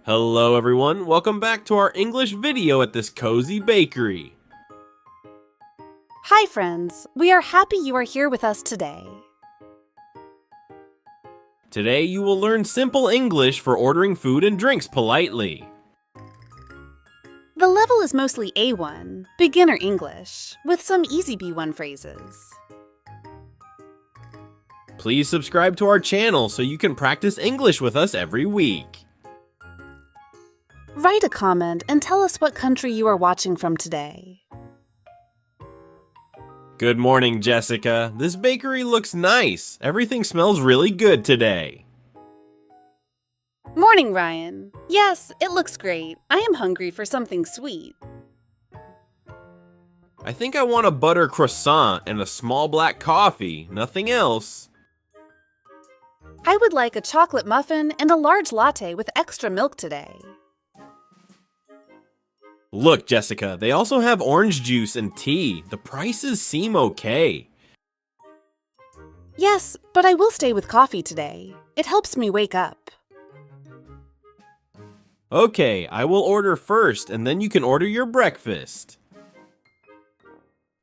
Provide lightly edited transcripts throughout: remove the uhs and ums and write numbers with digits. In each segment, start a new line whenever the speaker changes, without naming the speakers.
Hello everyone, welcome back to our English video at this cozy bakery.
Hi friends, we are happy you are here with us today.
Today you will learn simple English for ordering food and drinks politely.
The level is mostly A1, beginner English, with some easy B1 phrases.
Please subscribe to our channel so you can practice English with us every week.
Write a comment and tell us what country you are watching from today.
Good morning, Jessica. This bakery looks nice. Everything smells really good today.
Morning, Ryan. Yes, it looks great. I am hungry for something sweet.
I think I want a butter croissant and a small black coffee, nothing else.
I would like a chocolate muffin and a large latte with extra milk today.
Look, Jessica, they also have orange juice and tea. The prices seem okay.
Yes, but I will stay with coffee today. It helps me wake up.
Okay, I will order first and then you can order your breakfast.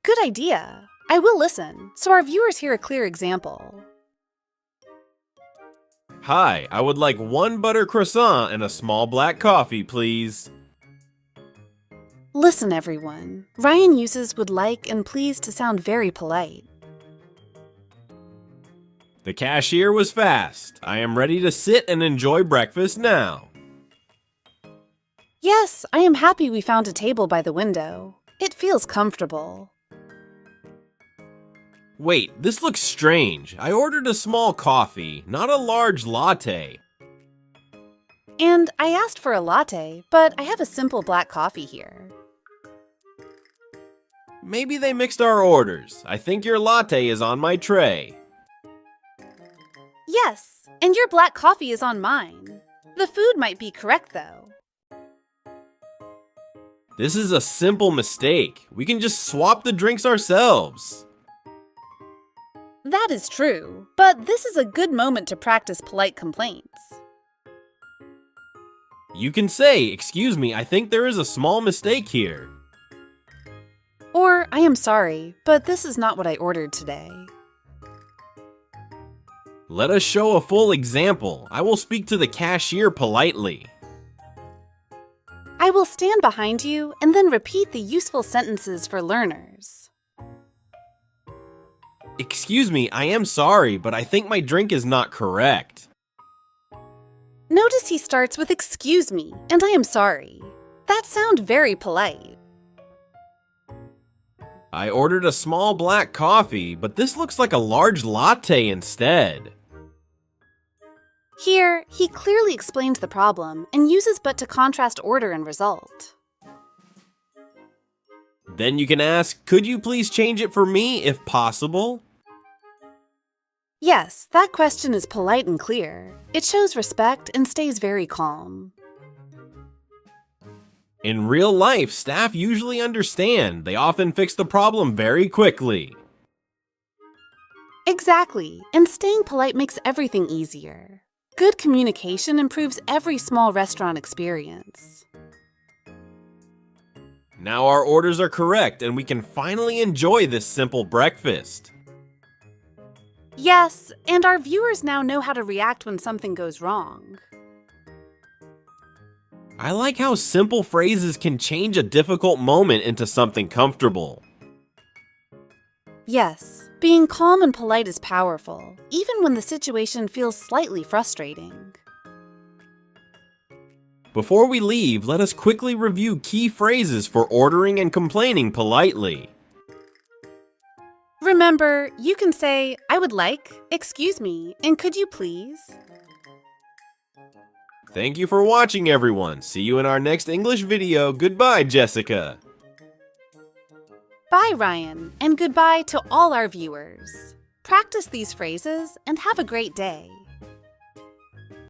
Good idea. I will listen, so our viewers hear a clear example.
Hi, I would like one butter croissant and a small black coffee, please.
Listen, everyone. Ryan uses would like and please to sound very polite.
The cashier was fast. I am ready to sit and enjoy breakfast now.
Yes, I am happy we found a table by the window. It feels comfortable.
Wait, this looks strange. I ordered a small coffee, not a large latte.
And I asked for a latte, but I have a simple black coffee here.
Maybe they mixed our orders. I think your latte is on my tray.
Yes, and your black coffee is on mine. The food might be correct, though.
This is a simple mistake. We can just swap the drinks ourselves.
That is true, but this is a good moment to practice polite complaints.
You can say, "Excuse me, I think there is a small mistake here."
Or, I am sorry, but this is not what I ordered today.
Let us show a full example. I will speak to the cashier politely.
I will stand behind you and then repeat the useful sentences for learners.
Excuse me, I am sorry, but I think my drink is not correct.
Notice he starts with "excuse me" and "I am sorry." That sound very polite.
I ordered a small black coffee, but this looks like a large latte instead.
Here, he clearly explains the problem and uses but to contrast order and result.
Then you can ask, "Could you please change it for me if possible?"
Yes, that question is polite and clear. It shows respect and stays very calm.
In real life, staff usually understand. They often fix the problem very quickly.
Exactly, and staying polite makes everything easier. Good communication improves every small restaurant experience.
Now our orders are correct and we can finally enjoy this simple breakfast.
Yes, and our viewers now know how to react when something goes wrong.
I like how simple phrases can change a difficult moment into something comfortable.
Yes, being calm and polite is powerful, even when the situation feels slightly frustrating.
Before we leave, let us quickly review key phrases for ordering and complaining politely.
Remember, you can say, "I would like," "excuse me," and "could you please?"
Thank you for watching, everyone. See you in our next English video. Goodbye, Jessica.
Bye, Ryan, and goodbye to all our viewers. Practice these phrases and have a great day.